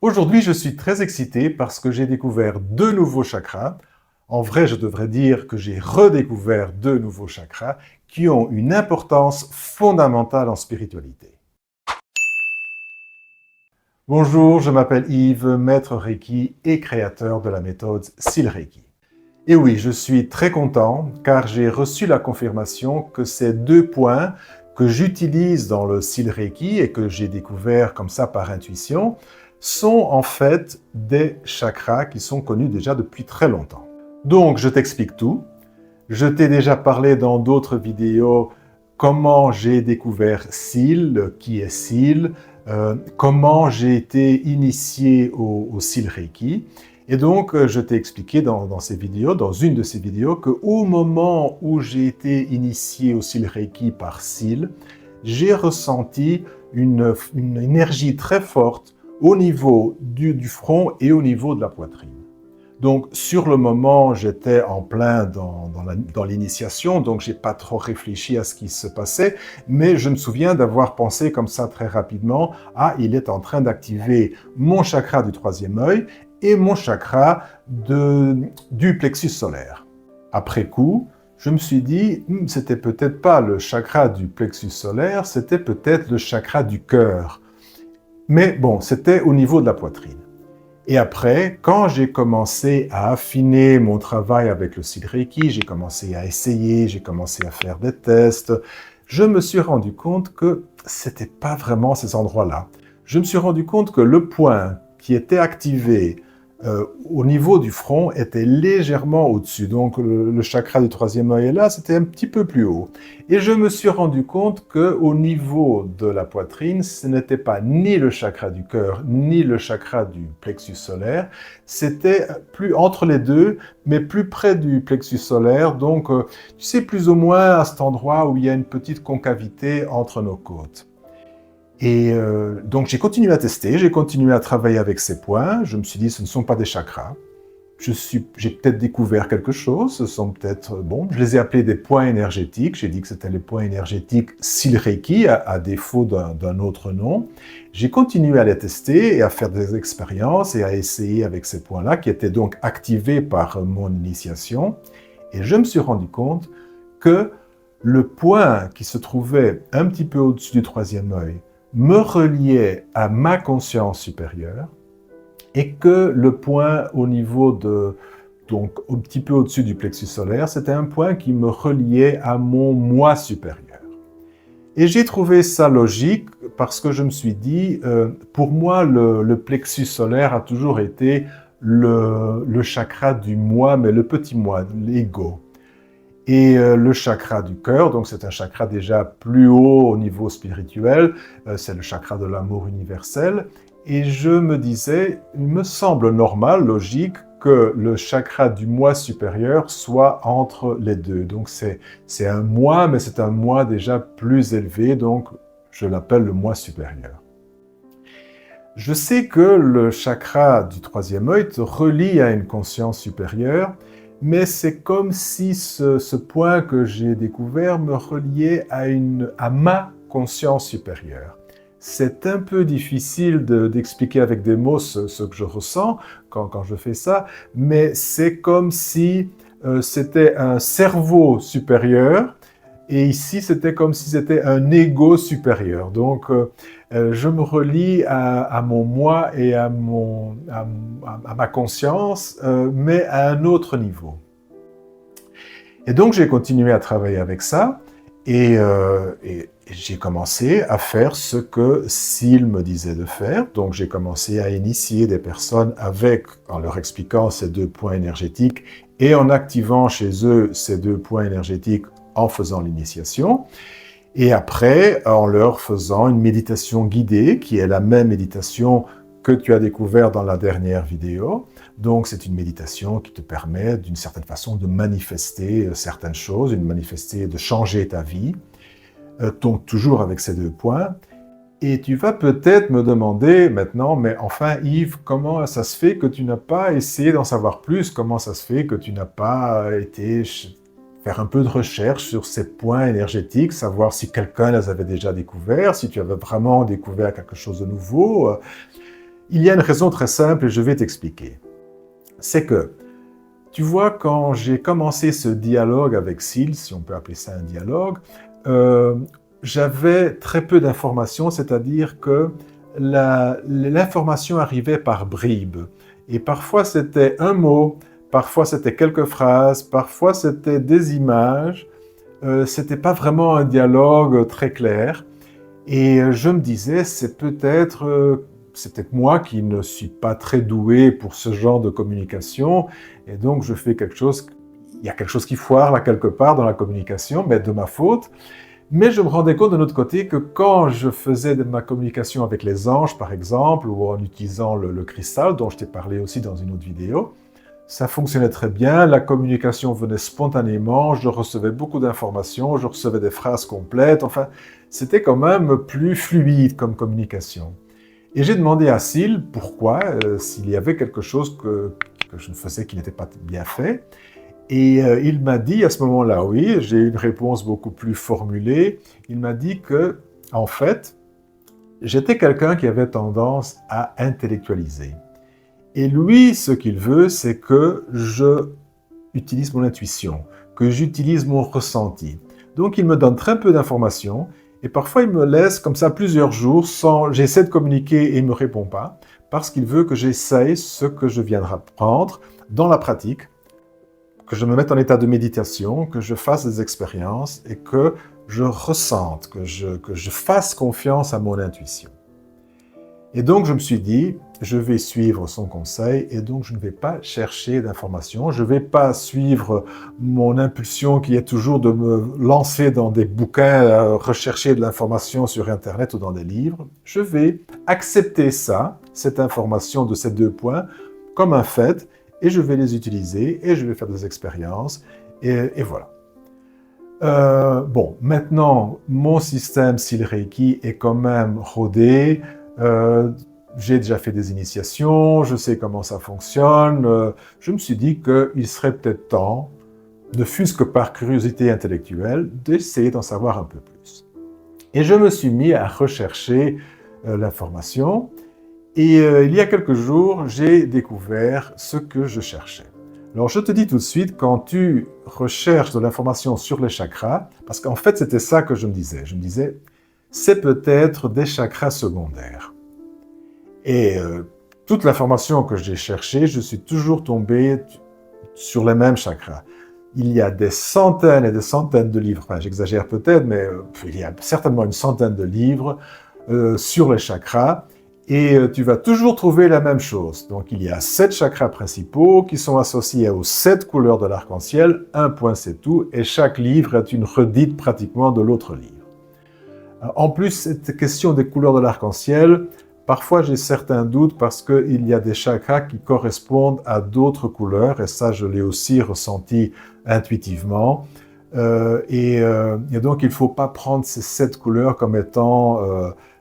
Aujourd'hui, je suis très excité parce que j'ai découvert deux nouveaux chakras. En vrai, je devrais dire que j'ai redécouvert deux nouveaux chakras qui ont une importance fondamentale en spiritualité. Bonjour, je m'appelle Yves, maître Reiki et créateur de la méthode Sil Reiki. Et oui, je suis très content car j'ai reçu la confirmation que ces deux points que j'utilise dans le Sil Reiki et que j'ai découvert comme ça par intuition sont en fait des chakras qui sont connus déjà depuis très longtemps. Donc, je t'explique tout. Je t'ai déjà parlé dans d'autres vidéos comment j'ai découvert Sil, qui est Sil, comment j'ai été initié au Sil Reiki. Et donc, je t'ai expliqué dans ces vidéos, dans une de ces vidéos, qu'au moment où j'ai été initié au Sil Reiki par Sil, j'ai ressenti une énergie très forte au niveau du front et au niveau de la poitrine. Donc, sur le moment, j'étais en plein dans l'initiation, donc j'ai pas trop réfléchi à ce qui se passait, mais je me souviens d'avoir pensé comme ça très rapidement, ah, il est en train d'activer mon chakra du troisième œil et mon chakra du plexus solaire. Après coup, je me suis dit, c'était peut-être pas le chakra du plexus solaire, c'était peut-être le chakra du cœur. Mais bon, c'était au niveau de la poitrine. Et après, quand j'ai commencé à affiner mon travail avec le Sil Reiki, j'ai commencé à essayer, j'ai commencé à faire des tests, je me suis rendu compte que c'était pas vraiment ces endroits-là. Je me suis rendu compte que le point qui était activé au niveau du front était légèrement au-dessus. Donc le chakra du troisième œil est là, c'était un petit peu plus haut. Et je me suis rendu compte qu'au niveau de la poitrine, ce n'était pas ni le chakra du cœur, ni le chakra du plexus solaire. C'était plus entre les deux, mais plus près du plexus solaire. Donc, tu sais, plus ou moins à cet endroit où il y a une petite concavité entre nos côtes. Et donc, j'ai continué à tester, j'ai continué à travailler avec ces points. Je me suis dit, ce ne sont pas des chakras. J'ai peut-être découvert quelque chose, ce sont peut-être, bon, je les ai appelés des points énergétiques. J'ai dit que c'était les points énergétiques Sil Reiki, à défaut d'un autre nom. J'ai continué à les tester et à faire des expériences et à essayer avec ces points-là, qui étaient donc activés par mon initiation. Et je me suis rendu compte que le point qui se trouvait un petit peu au-dessus du troisième œil me reliait à ma conscience supérieure et que le point au niveau donc un petit peu au-dessus du plexus solaire, c'était un point qui me reliait à mon moi supérieur. Et j'ai trouvé ça logique parce que je me suis dit, pour moi, le plexus solaire a toujours été le chakra du moi, mais le petit moi, l'ego. Et le chakra du cœur, donc c'est un chakra déjà plus haut au niveau spirituel, c'est le chakra de l'amour universel. Et je me disais, il me semble normal, logique, que le chakra du moi supérieur soit entre les deux. Donc c'est un moi, mais c'est un moi déjà plus élevé, donc je l'appelle le moi supérieur. Je sais que le chakra du troisième œil te relie à une conscience supérieure, mais c'est comme si ce point que j'ai découvert me reliait à ma conscience supérieure. C'est un peu difficile d'expliquer avec des mots ce que je ressens quand je fais ça, mais c'est comme si c'était un cerveau supérieur et ici c'était comme si c'était un ego supérieur. Donc je me relie à mon moi et à ma conscience, mais à un autre niveau. Et donc j'ai continué à travailler avec ça et j'ai commencé à faire ce que Sil me disait de faire. Donc j'ai commencé à initier des personnes en leur expliquant ces deux points énergétiques et en activant chez eux ces deux points énergétiques en faisant l'initiation. Et après, en leur faisant une méditation guidée, qui est la même méditation que tu as découvert dans la dernière vidéo. Donc, c'est une méditation qui te permet, d'une certaine façon, de manifester certaines choses, de changer ta vie. Donc, toujours avec ces deux points. Et tu vas peut-être me demander maintenant, mais enfin Yves, comment ça se fait que tu n'as pas essayé d'en savoir plus? Comment ça se fait que tu n'as pas été faire un peu de recherche sur ces points énergétiques, savoir si quelqu'un les avait déjà découverts, si tu avais vraiment découvert quelque chose de nouveau? Il y a une raison très simple et je vais t'expliquer. C'est que, tu vois, quand j'ai commencé ce dialogue avec Syl, si on peut appeler ça un dialogue, j'avais très peu d'informations, c'est-à-dire que l'information arrivait par bribes. Et parfois c'était un mot, parfois c'était quelques phrases, parfois c'était des images. C'était pas vraiment un dialogue très clair. Et je me disais, c'est peut-être moi qui ne suis pas très doué pour ce genre de communication. Et donc je fais quelque chose, il y a quelque chose qui foire là quelque part dans la communication, mais de ma faute. Mais je me rendais compte de l'autre côté que quand je faisais de ma communication avec les anges, par exemple, ou en utilisant le cristal, dont je t'ai parlé aussi dans une autre vidéo, ça fonctionnait très bien, la communication venait spontanément, je recevais beaucoup d'informations, je recevais des phrases complètes, enfin, c'était quand même plus fluide comme communication. Et j'ai demandé à Syl pourquoi, s'il y avait quelque chose que je ne faisais qui n'était pas bien fait. Et il m'a dit à ce moment-là, oui, j'ai une réponse beaucoup plus formulée. Il m'a dit que, en fait, j'étais quelqu'un qui avait tendance à intellectualiser. Et lui, ce qu'il veut, c'est que je utilise mon intuition, que j'utilise mon ressenti. Donc, il me donne très peu d'informations et parfois, il me laisse comme ça plusieurs jours sans... J'essaie de communiquer et il ne me répond pas parce qu'il veut que j'essaye ce que je viens d'apprendre dans la pratique, que je me mette en état de méditation, que je fasse des expériences et que je ressente, que je fasse confiance à mon intuition. Et donc, je me suis dit, je vais suivre son conseil et donc je ne vais pas chercher d'informations, je ne vais pas suivre mon impulsion qui est toujours de me lancer dans des bouquins, rechercher de l'information sur Internet ou dans des livres. Je vais accepter ça, cette information de ces 2 points, comme un fait et je vais les utiliser et je vais faire des expériences et voilà. Bon, maintenant, mon système Syl Reiki est quand même rodé. J'ai déjà fait des initiations, je sais comment ça fonctionne. Je me suis dit qu'il serait peut-être temps, ne fût-ce que par curiosité intellectuelle, d'essayer d'en savoir un peu plus. Et je me suis mis à rechercher l'information. Et il y a quelques jours, j'ai découvert ce que je cherchais. Alors, je te dis tout de suite, quand tu recherches de l'information sur les chakras, parce qu'en fait, c'était ça que je me disais. Je me disais, c'est peut-être des chakras secondaires. Et toute l'information que j'ai cherchée, je suis toujours tombé sur les mêmes chakras. Il y a des centaines et des centaines de livres, enfin j'exagère peut-être, mais il y a certainement une centaine de livres sur les chakras, et tu vas toujours trouver la même chose. Donc il y a 7 chakras principaux qui sont associés aux 7 couleurs de l'arc-en-ciel, un point c'est tout, et chaque livre est une redite pratiquement de l'autre livre. En plus, cette question des couleurs de l'arc-en-ciel, parfois j'ai certains doutes parce qu'il y a des chakras qui correspondent à d'autres couleurs, et ça je l'ai aussi ressenti intuitivement. Et donc il ne faut pas prendre ces 7 couleurs comme étant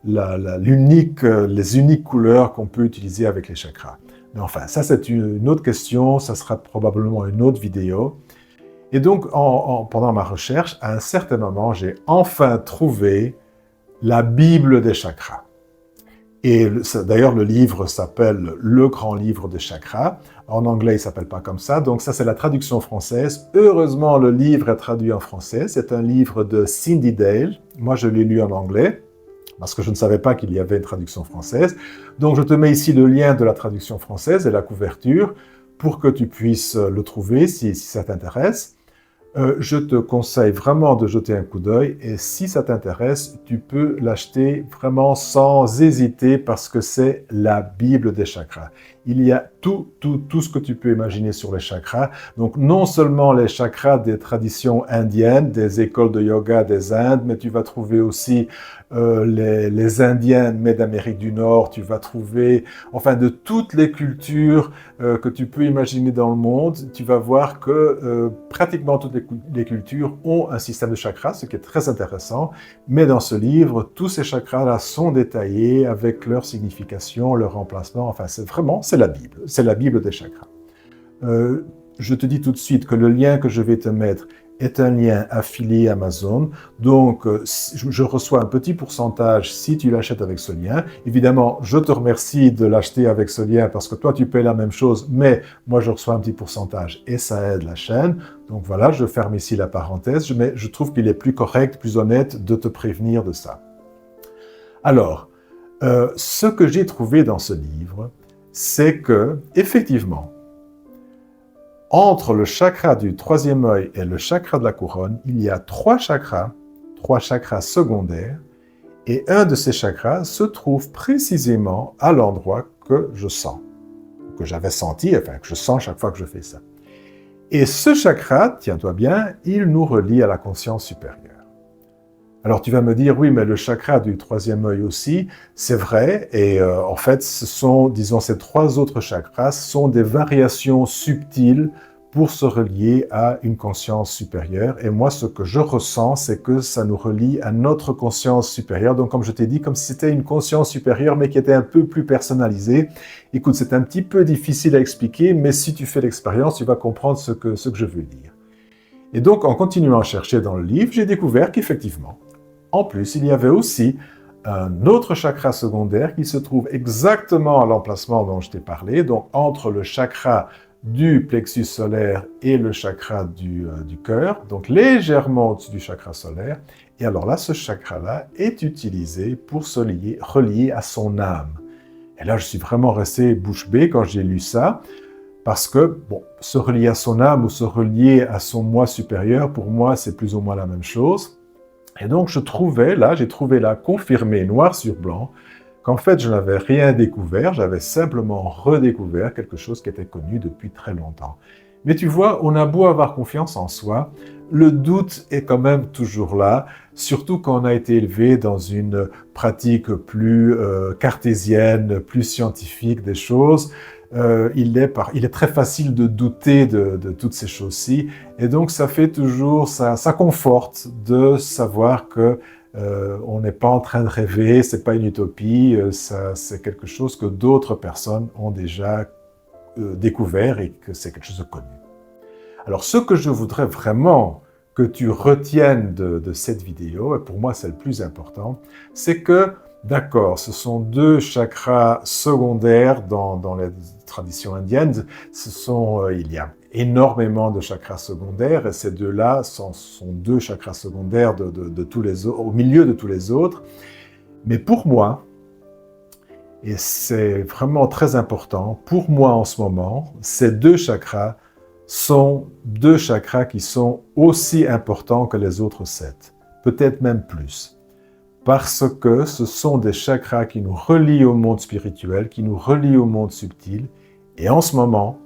les uniques couleurs qu'on peut utiliser avec les chakras. Mais enfin, ça c'est une autre question, ça sera probablement une autre vidéo. Et donc, pendant ma recherche, à un certain moment, j'ai enfin trouvé la Bible des chakras. Et d'ailleurs, le livre s'appelle « Le grand livre des chakras ». En anglais, il ne s'appelle pas comme ça. Donc ça, c'est la traduction française. Heureusement, le livre est traduit en français. C'est un livre de Cyndi Dale. Moi, je l'ai lu en anglais parce que je ne savais pas qu'il y avait une traduction française. Donc, je te mets ici le lien de la traduction française et la couverture pour que tu puisses le trouver si ça t'intéresse. Je te conseille vraiment de jeter un coup d'œil et si ça t'intéresse, tu peux l'acheter vraiment sans hésiter parce que c'est la Bible des chakras. Il y a tout ce que tu peux imaginer sur les chakras. Donc non seulement les chakras des traditions indiennes, des écoles de yoga des Indes, mais tu vas trouver aussi les Indiens, mais d'Amérique du Nord, tu vas trouver, enfin de toutes les cultures que tu peux imaginer dans le monde, tu vas voir que pratiquement toutes les cultures ont un système de chakras, ce qui est très intéressant, mais dans ce livre, tous ces chakras-là sont détaillés avec leur signification, leur emplacement, enfin c'est la Bible des chakras. Je te dis tout de suite que le lien que je vais te mettre est un lien affilié Amazon. Donc, je reçois un petit pourcentage si tu l'achètes avec ce lien. Évidemment, je te remercie de l'acheter avec ce lien parce que toi, tu payes la même chose, mais moi, je reçois un petit pourcentage et ça aide la chaîne. Donc voilà, je ferme ici la parenthèse, mais je trouve qu'il est plus correct, plus honnête de te prévenir de ça. Alors, ce que j'ai trouvé dans ce livre, c'est que, effectivement, entre le chakra du troisième œil et le chakra de la couronne, il y a trois chakras secondaires, et un de ces chakras se trouve précisément à l'endroit que je sens, que j'avais senti, enfin que je sens chaque fois que je fais ça. Et ce chakra, tiens-toi bien, il nous relie à la conscience supérieure. Alors tu vas me dire, oui, mais le chakra du troisième œil aussi, c'est vrai, et en fait, ce sont, disons, ces trois autres chakras sont des variations subtiles pour se relier à une conscience supérieure. Et moi, ce que je ressens, c'est que ça nous relie à notre conscience supérieure. Donc, comme je t'ai dit, comme si c'était une conscience supérieure, mais qui était un peu plus personnalisée. Écoute, c'est un petit peu difficile à expliquer, mais si tu fais l'expérience, tu vas comprendre ce que je veux dire. Et donc, en continuant à chercher dans le livre, j'ai découvert qu'effectivement, en plus, il y avait aussi un autre chakra secondaire qui se trouve exactement à l'emplacement dont je t'ai parlé, donc entre le chakra du plexus solaire et le chakra du cœur, donc légèrement au-dessus du chakra solaire. Et alors là, ce chakra-là est utilisé pour se relier à son âme. Et là, je suis vraiment resté bouche bée quand j'ai lu ça, parce que, bon, se relier à son âme ou se relier à son moi supérieur, pour moi, c'est plus ou moins la même chose. Et donc, j'ai trouvé là, confirmé noir sur blanc, qu'en fait, je n'avais rien découvert, j'avais simplement redécouvert quelque chose qui était connu depuis très longtemps. Mais tu vois, on a beau avoir confiance en soi, le doute est quand même toujours là, surtout quand on a été élevé dans une pratique plus cartésienne, plus scientifique des choses. Il est très facile de douter de toutes ces choses-ci, et donc ça fait toujours, ça conforte de savoir que on n'est pas en train de rêver, c'est pas une utopie, c'est quelque chose que d'autres personnes ont déjà découvert et que c'est quelque chose de connu. Alors ce que je voudrais vraiment que tu retiennes de cette vidéo, et pour moi c'est le plus important, c'est que d'accord, ce sont deux chakras secondaires dans les traditions indiennes. Il y a énormément de chakras secondaires et ces deux-là sont deux chakras secondaires de tous les autres, au milieu de tous les autres. Mais pour moi, et c'est vraiment très important, pour moi en ce moment, ces deux chakras sont deux chakras qui sont aussi importants que les autres 7, peut-être même plus. Parce que ce sont des chakras qui nous relient au monde spirituel, qui nous relient au monde subtil. Et en ce moment,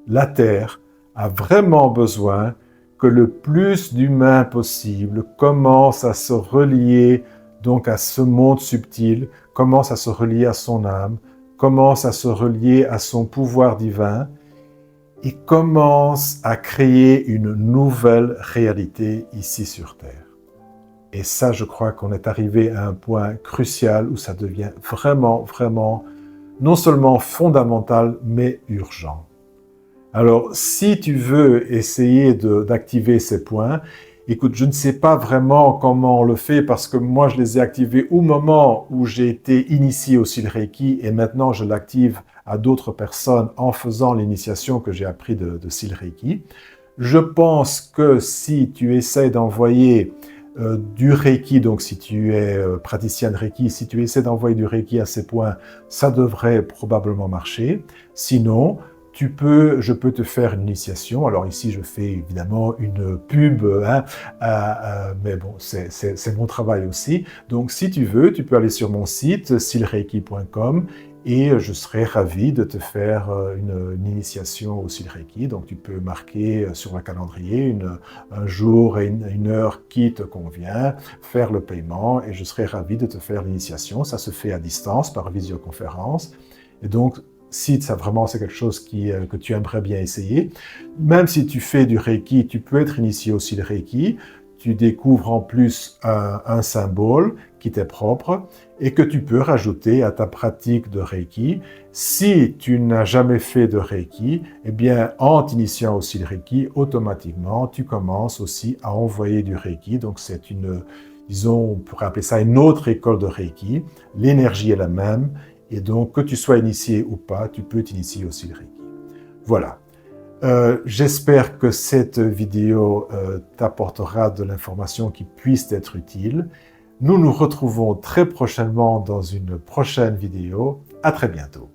la Terre a vraiment besoin que le plus d'humains possible commencent à se relier donc à ce monde subtil, commencent à se relier à son âme, commencent à se relier à son pouvoir divin et commencent à créer une nouvelle réalité ici sur Terre. Et ça, je crois qu'on est arrivé à un point crucial où ça devient vraiment, vraiment, non seulement fondamental, mais urgent. Alors, si tu veux essayer d'activer ces points, écoute, je ne sais pas vraiment comment on le fait parce que moi, je les ai activés au moment où j'ai été initié au Sil Reiki et maintenant, je l'active à d'autres personnes en faisant l'initiation que j'ai appris de Sil Reiki. Je pense que si tu essaies d'envoyer du Reiki, donc si tu es praticien de Reiki, si tu essaies d'envoyer du Reiki à ces points, ça devrait probablement marcher. Sinon, je peux te faire une initiation. Alors ici, je fais évidemment une pub, mais bon, c'est mon travail aussi. Donc si tu veux, tu peux aller sur mon site, silreiki.com, et je serai ravi de te faire une initiation au Sil Reiki. Donc tu peux marquer sur un calendrier un jour et une heure qui te convient, faire le paiement, et je serai ravi de te faire l'initiation. Ça se fait à distance, par visioconférence. Et donc, si ça vraiment c'est quelque chose que tu aimerais bien essayer, même si tu fais du Reiki, tu peux être initié au Sil Reiki. tu découvres en plus un symbole qui t'est propre et que tu peux rajouter à ta pratique de Reiki. Si tu n'as jamais fait de Reiki, eh bien, en t'initiant aussi le Reiki, automatiquement, tu commences aussi à envoyer du Reiki. Donc, c'est disons, on pourrait appeler ça une autre école de Reiki. L'énergie est la même. Et donc, que tu sois initié ou pas, tu peux t'initier aussi le Reiki. Voilà. J'espère que cette vidéo t'apportera de l'information qui puisse être utile. Nous nous retrouvons très prochainement dans une prochaine vidéo. À très bientôt.